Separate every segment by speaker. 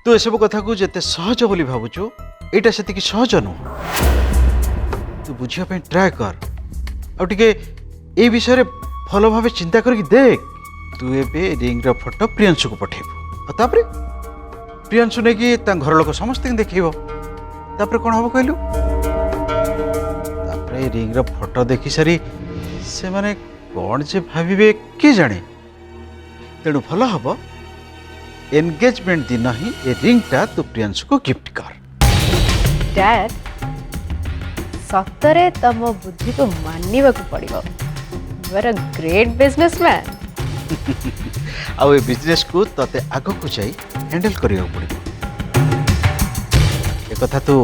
Speaker 1: तू एसबू कथा को जिते सहज बोली भावुचु एटा से सहज नुह तू बुझापी ट्राए कर आउटे ए विषय भल भाव चिंता करके देख तू ए रिंग फोटो प्रियांशु को पठेबू तापर प्रियांशु ने कि घर लोक समस्त देखब तापर कौन हम कहलु तापर रिंग फोटो देखी सारी से माने कौन जे भाविबे किए जाने तेणु भल हम एंगेजमेंट दिन ही ए रिंगटा तू प्रियांशु को गिफ्ट कर।
Speaker 2: डैड सतरे तम बुद्धि को मानवा को पड़ो you are a great businessman
Speaker 1: आउ ए बिजनेस को तते आग को जाई हैंडल करियो पड़ो ए कथा तू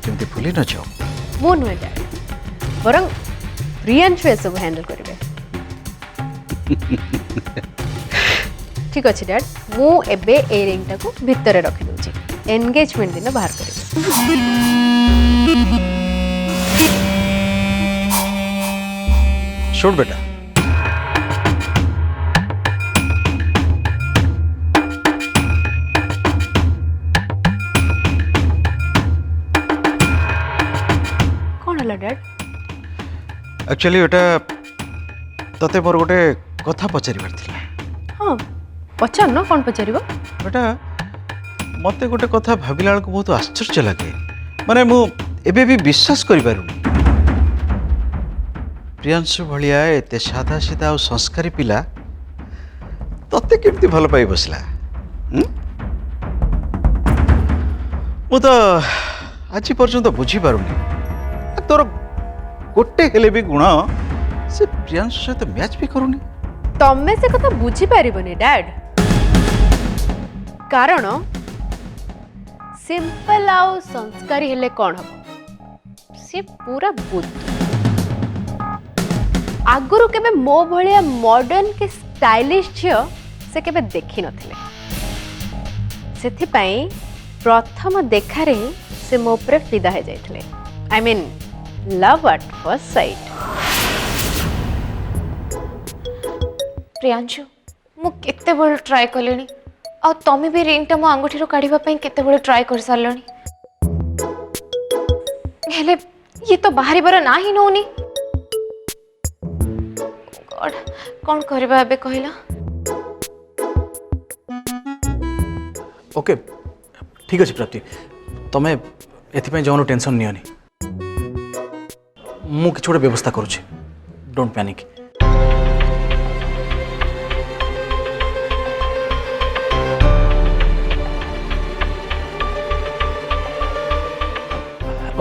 Speaker 1: केमती भूली न जाओ
Speaker 2: मु नुहे डैड बरं प्रियांशु ए सब हैंडल करेंगे ठीक अच्छे डैड मु एबे ए रिंगटा को भितर रखी दूची एंगेजमेंट दिन बाहर करेंगे
Speaker 1: छोड़ बेटा
Speaker 2: कौन है डैड
Speaker 1: एक्चुअली एटा तते मोर गोटे कथा पचारिबार थिला।
Speaker 2: हाँ पचार न कौन पचार
Speaker 1: बेटा मते गोटे कथा भाविला बेलକୁ बहुत आश्चर्य लगे माने मु एबे भी विश्वास करि पारुनी प्रियांशु भलिया एते साधा सीधा और संस्कारी पिला तते केमती भल पाई बसला मु तो आज पर्यंत बुझी पारुनी तोर गोटे हेले भी गुण से प्रियांशु सहित मैच भी करूनी
Speaker 2: तमें से कथा बुझी पारिबनी डैड कारण सिंपल आउ संस्कारी हेले कौन हम सी पूरा बुद्धू आगुरु केबे मो भलिया मॉडर्न के स्टाइलिश झियो से केबे देखि नथिले सेथि पई प्रथम देखारे से मो ऊपर फिदा हो जाइथिले I mean love at first sight
Speaker 3: Priyanshu मु केते बड़ ट्राई कलेनी आ तमे भी रिंगटा मो अंगूठी रो काढिबा पई केते बड़ ट्राई कर सारलनी हेले ये तो बाहरी बर ना ही नोनी गॉड कौन करबा एबे कहिला
Speaker 4: ओके ठीक अच्छे प्राप्ति तमें एथि जाऊन टेंशन नियनी मु किछ गोटे व्यवस्था करुचे डोंट पैनिक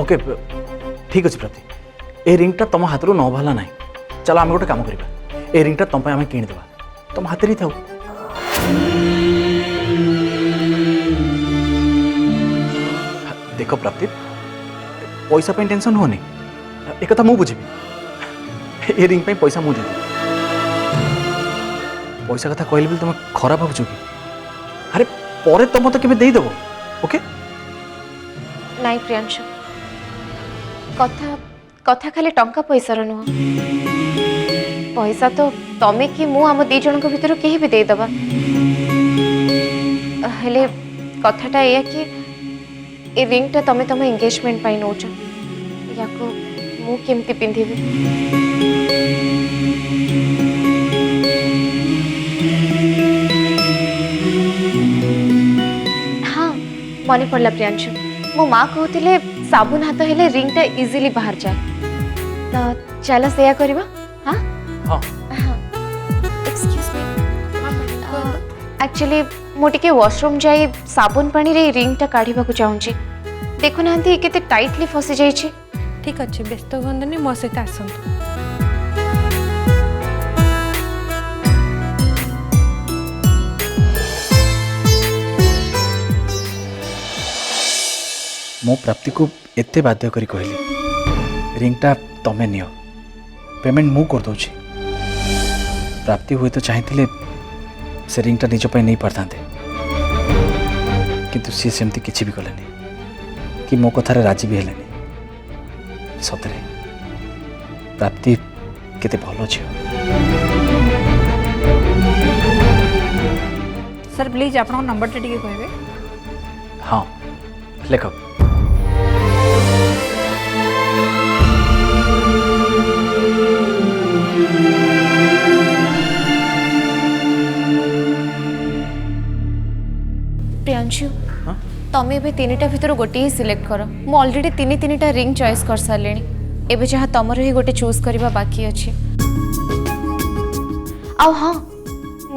Speaker 4: ओके ठीक अच्छे प्राप्ति ए रिंगटा तुम हाथ रू न भाला ना चलो आम गोटे काम करवा ए रिंगटा तुम आम किणीदेवा तुम हाथ ही थाऊ देख प्राप्ति पैसा पे टेंशन होनी एक कथा मु बुझी ए रिंग पे पैसा मु देदेवी पैसा कथा कहले तुम खराब भावुच कि अरे पर तुम तो केबे देदेव ओके
Speaker 3: नहीं प्रियांशु कथा कथा खाली टंका पैसा नुह पैसा तो तमे कि मु आम दी जन भीतर कहीं भी देदबा हेले कथाटा या कि ए रिंगटा तमे तम एंगेजमेंट पाई नौच या को मु केमती पिंधिबी हाँ मन पड़ला प्रियांशु मो माँ कहते साबुन हाथ हेले रिंगटा इजीली बाहर जाए तो चलो सेया करबा हाँ
Speaker 4: हाँ
Speaker 3: एक्सक्यूज मी एक्चुअली मु टिके वॉशरूम जाई साबुन पानी रे रिंगटा काढिबा को चाहूची देखु नांती केते टाइटली फसी जाई छी
Speaker 5: ठीक अच्छे व्यस्त हुंदनी मो सहित आसंतु
Speaker 4: मो प्राप्ति को एते बाध्य करी कहली रिंगटा तमें नियो पेमेंट मु कर दउची प्राप्ति हुए तो चाहते से रिंगटा निज नहीं पारता किंतु सी सेमती किसी भी कलेनी कि मो कथार राजी भी हेलेनी सतरे प्राप्ति केते भल झियो
Speaker 5: सर प्लीज आप नंबर टे कहबे
Speaker 4: हाँ लिख।
Speaker 3: प्रियांशु तमें एबे तीनिटा भितर गोटे ही सिलेक्ट कर। मु ऑलरेडी तीनिटा रिंग चॉइस कर सारे। एबे जहाँ तमर ही गोटे चूज करवा बाकी अच्छे। आउ हाँ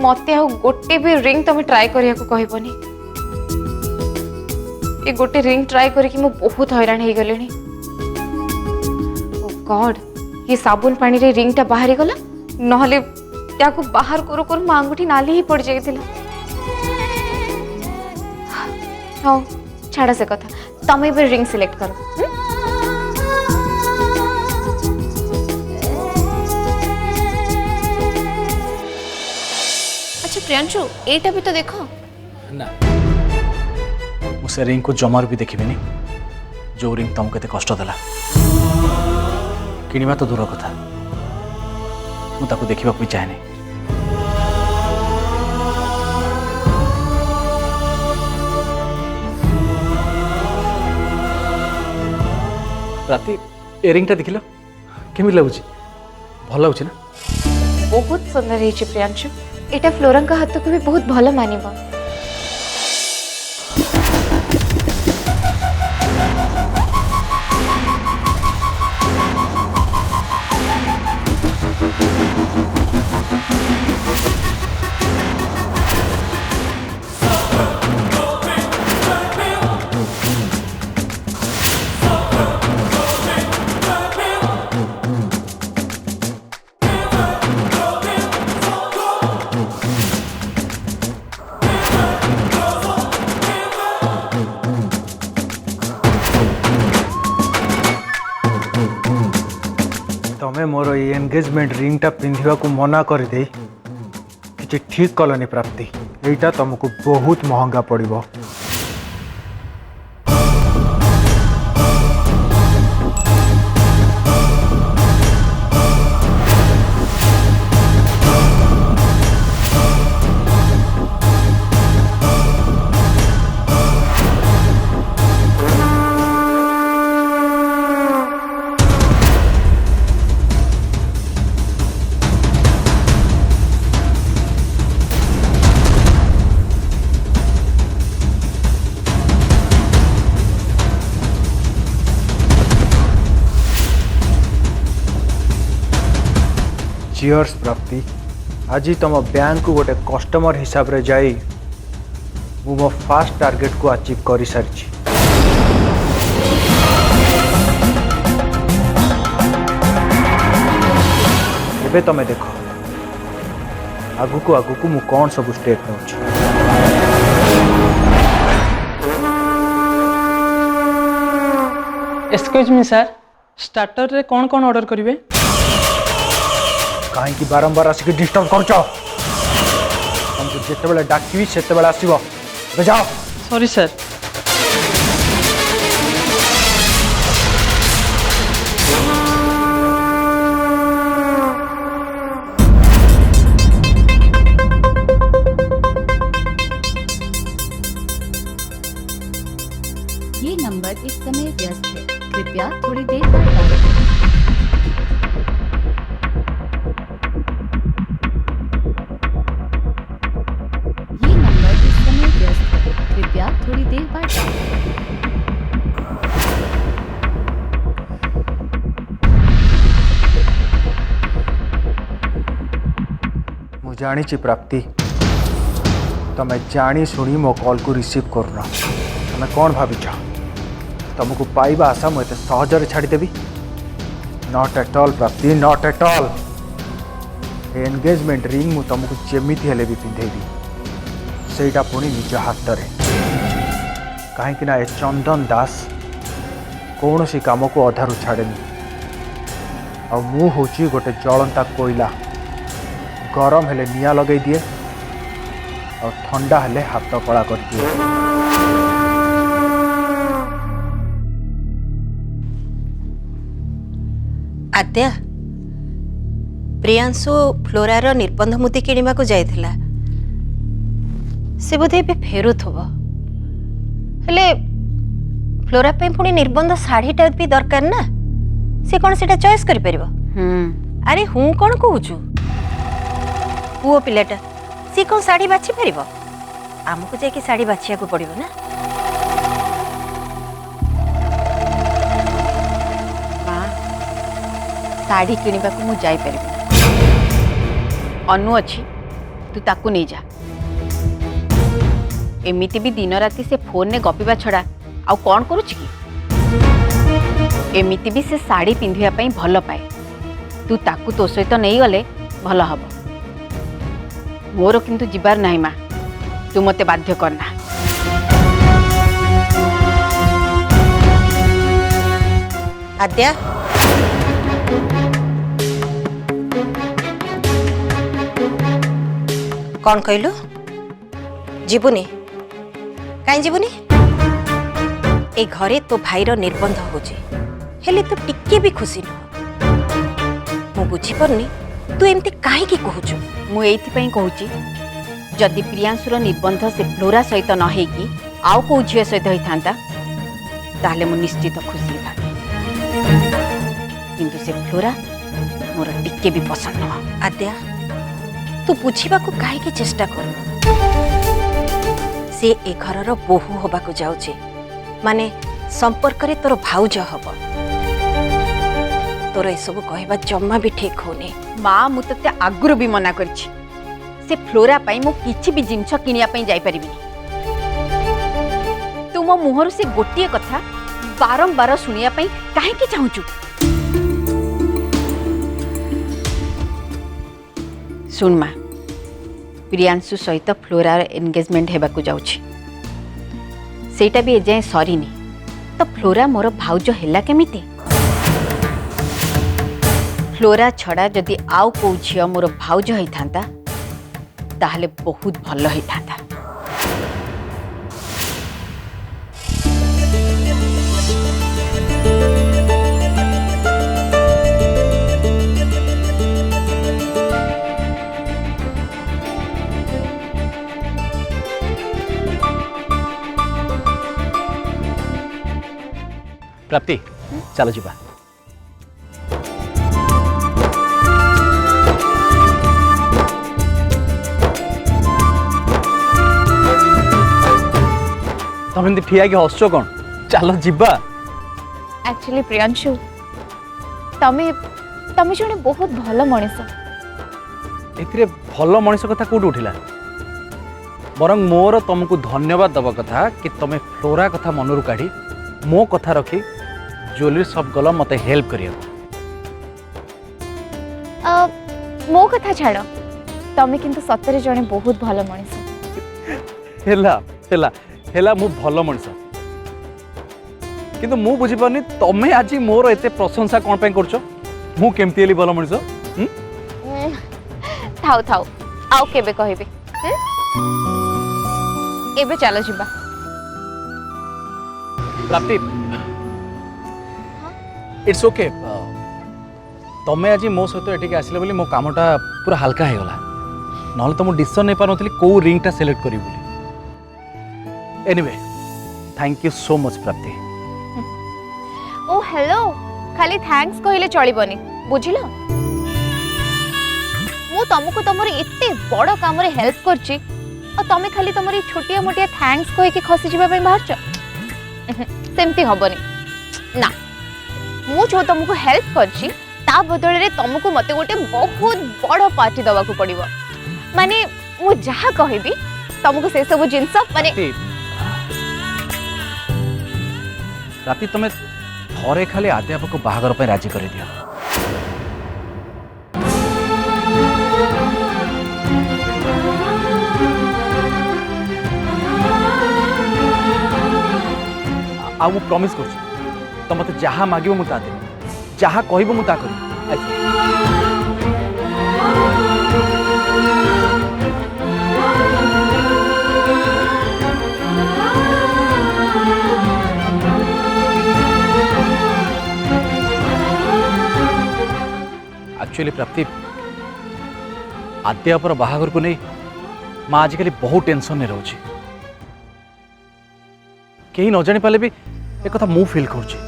Speaker 3: मते आउ गोटे भी रिंग तमें ट्राई करिया को कहबनी। ये गोटे रिंग ट्राई करके मु बहुत हैरान हो गलेनी। ओ गॉड ये साबुन पानी रे रिंग टा बाहरी गला नहले याको बाहर करू करू मो आंगुठी नाली ही पड़ जाइतिला। हाँ छाड़ा से कथा तमें भी रिंग सिलेक्ट करो। अच्छा प्रियांशु एटा भी तो देखो
Speaker 4: ना मुझे रिंग को जमार भी देखिबिनी जो रिंग तुमको एते कष्ट देला। किनिबा तो दूर कथा मु ताको देखिबा भी चाहेनी। राती इयरिंगटा देखिल केमी लगुच भल लगुच ना?
Speaker 3: बहुत सुंदर है प्रियांशु। एटा फ्लोरंका हाथ को भी बहुत भल मानिबा।
Speaker 1: तमें मोर ये एंगेजमेंट रिंगटा पिंधिबा को मना कर दे कि ठीक कलनी प्राप्ति। एटा तुमको बहुत महंगा पड़िबो। चियर्स प्राप्ति। आज तुम बैंक को गोटे कस्टमर हिसाब रे जाई मु मो फास्ट टार्गेट को अचीव कर सारी। एबे तमे देखो आगु को मु कौन सब स्टेप नौ।
Speaker 6: एक्सक्यूज मी सर स्टार्टर रे कौन कौन ऑर्डर करिवे?
Speaker 1: कहीं बारंबार आसिक डिस्टर्ब कर तुमको जिते बड़े डाकि से आसो। जाओ।
Speaker 6: Sorry sir.
Speaker 7: ये नंबर इस समय व्यस्त है, कृपया थोड़ी देर बाद डायल करें। ये नंबर इस समय व्यस्त है, कृपया थोड़ी देर बाद डायल करें।
Speaker 1: मु जानी प्राप्ति तमें जानी शुणी मो कॉल को रिसीव करना। तमें कौन भाविच तुमको पाइबा आशा मुझे सहजरे छाड़देवी? नॉट एट ऑल प्राप्ति, not at all. Engagement ring मु तुमको जेमिति हेले भी पिंधेबी सेटा पुणी निज हाथ में। कहीं ए चंदन दास कौन सी काम को अधारू छाड़ेनी। आ मु हूँ गोटे जलंता कोयला, गरम हेले निया लगे दिए और ठंडा हेले हाथ कला कर दिए।
Speaker 8: आद्या प्रियांशु फ्लोरार निर्बंध मुदी किणवा को जाइथिला। से बोधे ए फेरुथब हेले फ्लोरा पे पुणी निर्बंध शाढ़ीटा भी दरकार ना से कौन सेटा चॉइस कर परिबो अरे हूँ कौन कहूचु पुओ पिलाटा सी कौन शाढ़ी बाछि परिबो आमको जाके शाढ़ी बाछिया को पड़िबो ना
Speaker 3: माँ शाढ़ी किणवा को मुझे जापर अनु अच्छी तू ताकू नहीं जा एमिति भी दिन राति से फोन ने गपिबा छड़ा आउ कौन करुच कि एमिति भी से साड़ी पिंधिया पई भल पाए तू ताकू तो सहित नहीं गले भल हब मोर किंतु जिबार नहीं माँ तू मते बाध्य करना
Speaker 8: आद्या कौन कहलु जीवनी कहीं जीवनी ए घरे तो भाईर निर्बंध होचे हेले तू टिके भी खुशी नुह मु बुझी परनी तू एमती काहे की कहूचु
Speaker 3: मु एथि पई कहूची जदि प्रियांशुर निर्बंध से फ्लोरा सहित न हेकी आउ को झियो सहित होइथांता ताले मु निश्चित खुशी था किंतु से फ्लोरा मोर टिके भी पसंद न
Speaker 8: आद्या तू बुझीबा को काहे की चेष्टा कर से ए घरर बोहू होबा को जाउचे माने संपर्क रे तोर भाउज हब तोर ए सब कहबा जम्मा भी ठीक होने
Speaker 3: माँ मु तते आगुरु भी मना करछि से फ्लोरा पई मु किछि भी जिंस किनिया पई जाई परिबिनी तू मो मुहर से गोटिए कथा बारंबार सुनिया पई काहे के चाहूचु सुन माँ प्रियांशु सहित फ्लोरार एंगेजमेंट हेबाकु जाउछि सेटा भी एजाए सरीनी तो फ्लोरा मोर भाउज हेला केमिति फ्लोरा छड़ा जदि आउ को झियो मोर भाउज होइथांता ताहले बहुत भल होइथांता
Speaker 4: प्राप्ति चलो जीवा तुम एमती ठिया कि हसो कौन चलो जीवा
Speaker 3: एक्चुअली प्रियांशु तमे तमे जने बहुत भल मनिस
Speaker 4: एथिरे भल मनीष कथा कौट उठिला बरं मोर तुमको धन्यवाद दबा कथा कि तुम फ्लोरा कथा मनरू काढ़ी मो कथा रखी ज्वेलरी सब गल मते हेल्प करियो
Speaker 3: मो कथा छाड़ तमे किंतु सतरे जने बहुत भल मनिस
Speaker 4: हेला हेला हेला मु भल मनीष किंतु मु बुझी पारनी तमे आज मोर एते प्रशंसा कोन पे करछो मु केमती हेली भल मनीष
Speaker 3: थाउ थाउ आउ केबे कहबे एबे चलो जिबा
Speaker 4: प्राप्ति इट्स ओके तमे आज मो सहित एटिके आसिले बोली मो कामटा पूरा हल्का हो गला नहले तो मु डिसिजन नै पारनथली को रिंगटा सिलेक्ट करी बोली anyway thank you so much प्राप्ति
Speaker 3: ओ हेलो खाली थैंक्स कहले चलिबनी बुझिलो मु तुमको तुमर एते बड़ काम रे हेल्प करची और तमे खाली तुमरी छोटिया मोटिया थैंक्स कहि के खसी जिबा पे बाहर छ सेमती हबनी ना मु जो तुमको हेल्प करची ता बदल रे तुमको मते गोटे बहुत बड़ पार्टी दवा को पड़िबो माने मु जहा कहबी तुमको से सब जिंस माने
Speaker 4: राति तमे थरे खाली अध्यापक को बाहागर पे राजी कर दियो आ मु प्रॉमिस कर तो मते जहा मागिबो मु ता दे जहा कहबो मु ता करी एक्चुअली प्राप्ति आद्यापर बाहागर को नहीं माँ आजिकल बहुत टेंशन में रोचे कहीं न जानी पाले भी एक कथा मु फील करुचे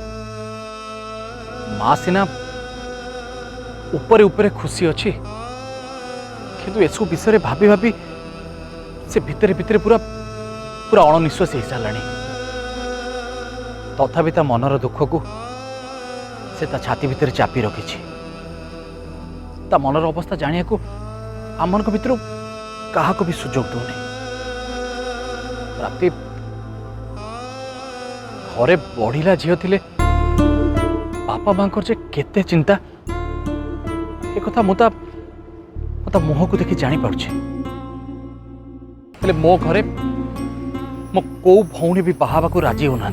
Speaker 4: माँ सीना ऊपर ऊपर खुशी अच्छी किंतु एसबू विषय भाभी भाभी से भितर भितर पूरा पूरा अणनिश्वास हो सारा तथापि ता मनर दुख को से ता छाती भितर चापी रखी ता मनर अवस्था जानिया को आम भितर क्या भी सुजोग दौनी प्राप्ति घरे बढ़िला झील थे बापा माँ जे केते चिंता एक कथा मुता मुह को देखी जानी पारुछे हेले मो घरे मो को भौणी भी बाहाबा को राजी होना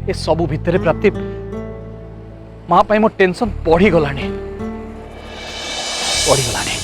Speaker 4: ए सबू भितर प्राप्ति माँ पाई मो टेंशन बढ़ी गलानी बढ़ी गलानी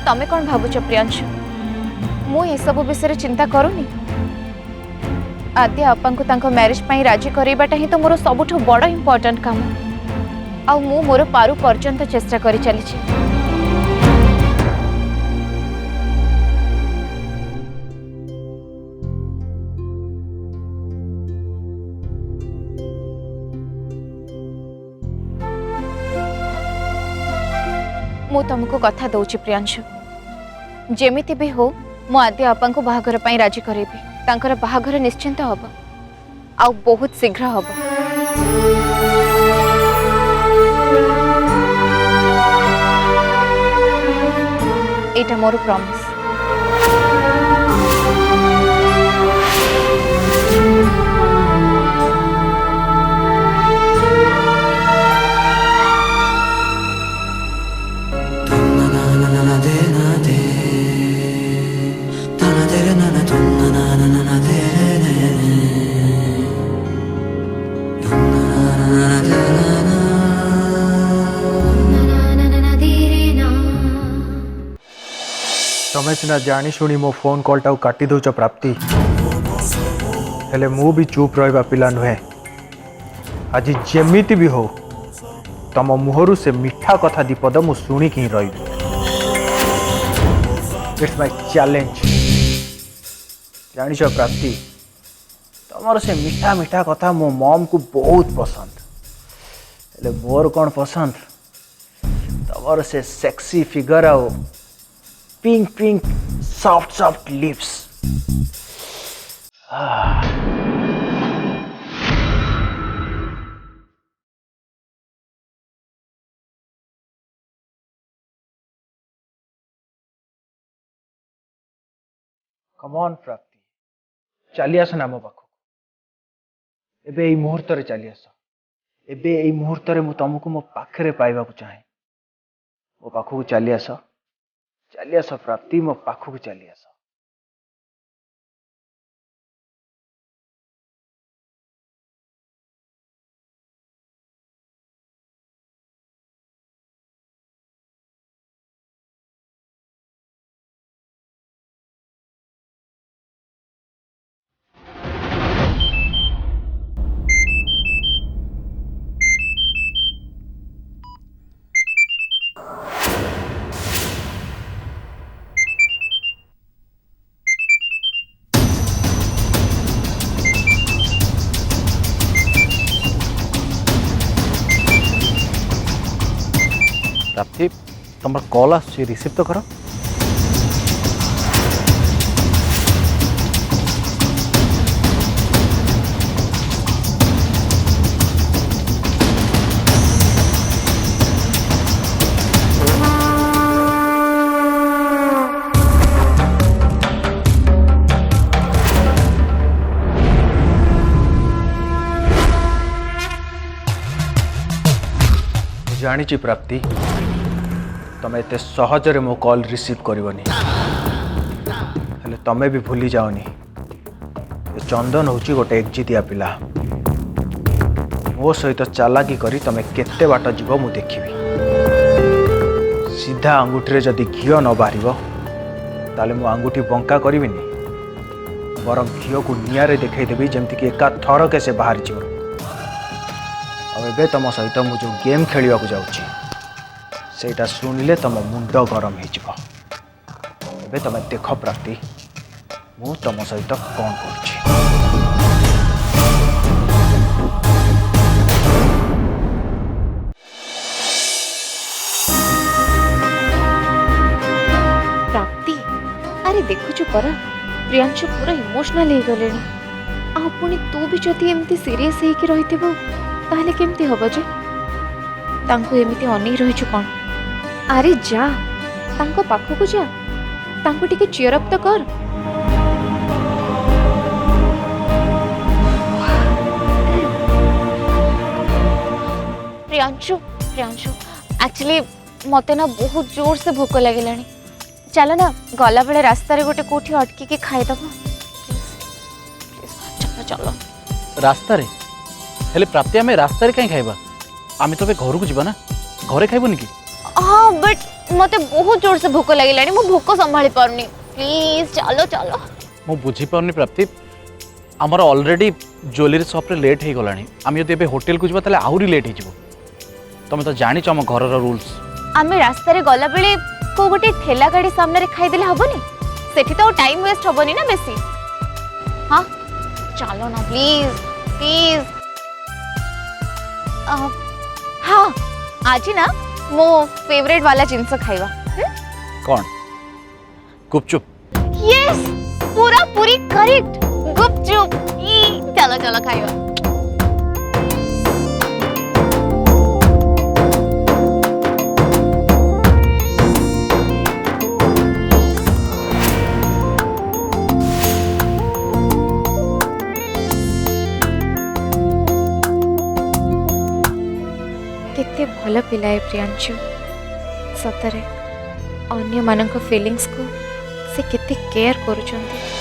Speaker 3: तमे कौन भावुच प्रियांशु मु ये सब विषय चिंता करूनी आद्य आपा को तांको मैरिज पाई राजी करवाटा ही तो मोर सबुठ बड़ इम्पोर्टेंट काम आउ मु मोर पारु पर्यंत चेष्टा करी चली मु तुमको कथा दौची प्रियांशु जेमिति भी हो मु आद्य आपा को बाहाघर पाई राजी करेबी तांकर बाहाघर निश्चिंत हब आउ बहुत शीघ्र हब एटा मोर प्रॉमिस
Speaker 9: तमें सीना जानी शुणी मो फोन कॉल टाउ काटी दौच प्राप्ति हेले मु भी चुप रहा पिला नुहे आज जेमिति भी हो तम मुहरु से मिठा कथा दीपद मु शुणी कि रही इट्स माय चैलेंज जानिछ प्राप्ति तमर से मिठा मिठा कथा मो मॉम को बहुत पसंद हेले मोर कौन पसंद तमर से सेक्सी फिगर आओ pink pink soft soft lips come on प्राप्ति चली आस ना मो पाख एबे एई मुहूर्त रे चली आस एबे एई मुहूर्त रे मु तुमको मो पाखरे पाइबा को चाहे मो पाख को चली आस प्राप्ति मो पाख को चली आस
Speaker 4: प्राप्ति तुम कॉल आस रिसीव तो कर।
Speaker 9: जानी प्राप्ति तुम एत सहजरे मो कॉल रिसीव करनी तमें भी भूली जाओनी चंदन हूँ गोटे एकजिदिया पिला मो सहित चालाकी करी तुम केते बाट जीव मु देखी सीधा आंगुठी जदि घी न बाहर ताले मु आंगुठी बंका करी बर घी को निआरे देखईदेवी जमती एका थर के से बाहर जीव तुम सहित मु जो गेम खेलिया जाऊँगी सेटा शुणिले तुम मुंड गरम हो तुम देख प्राप्ति मु तुम सहित कौन कर
Speaker 3: प्राप्ति अरे देखुଛୁ परा प्रियांशु पूरा इमोशनल हो गले आ पुणी तू भी जदि एमती सीरियस होके रहिथिबो ताहले केमती हबो जे तांको एमिति अनै रहिछु कोन अरे जा तांको पाखो को जा तांको टिके चीयर अप तो कर प्रियांशु प्रियांशु एक्चुअली मते ना बहुत जोर से भोक लगिलानी चलो ना गला बेले रास्ता रे गोटे कोठी अटकी के खाई दबो चलो चलो
Speaker 4: रास्ता रे हेले प्राप्ति आम रास्ता रे कहीं खाइबा आम तो घर को जीवा ना घरे खाइबनी कि
Speaker 3: हाँ बट मते बहुत जोर से भोक लगिलानी मु भोक संभाली पारुनी प्लीज चलो चलो
Speaker 4: मु बुझी पाउनी प्राप्ति आमर ऑलरेडी ज्वेलरी शॉप रे लेट हो गलानी आम यदि होटेल को जीवा ताले आहुरी लेट हो तुम तो जानिच आम घर रूल्स
Speaker 3: आम रास्ता रे गला बेले को गोटे ठेला गाड़ी सामने रे खाई देले हबनी सेठी तो टाइम वेस्ट हबनी ना बेसी हाँ चलो ना प्लीज प्लीज हाँ आज ना मो फेवरेट वाला जिनस खाइबा
Speaker 4: कौन गुपचुप
Speaker 3: यस पूरा पूरी करेक्ट गुपचुप चलो चलो खाइबा केते भल पिला है प्रियांशु सतरे अन्य मानक फीलिंग्स को से केते केयर करूछंती।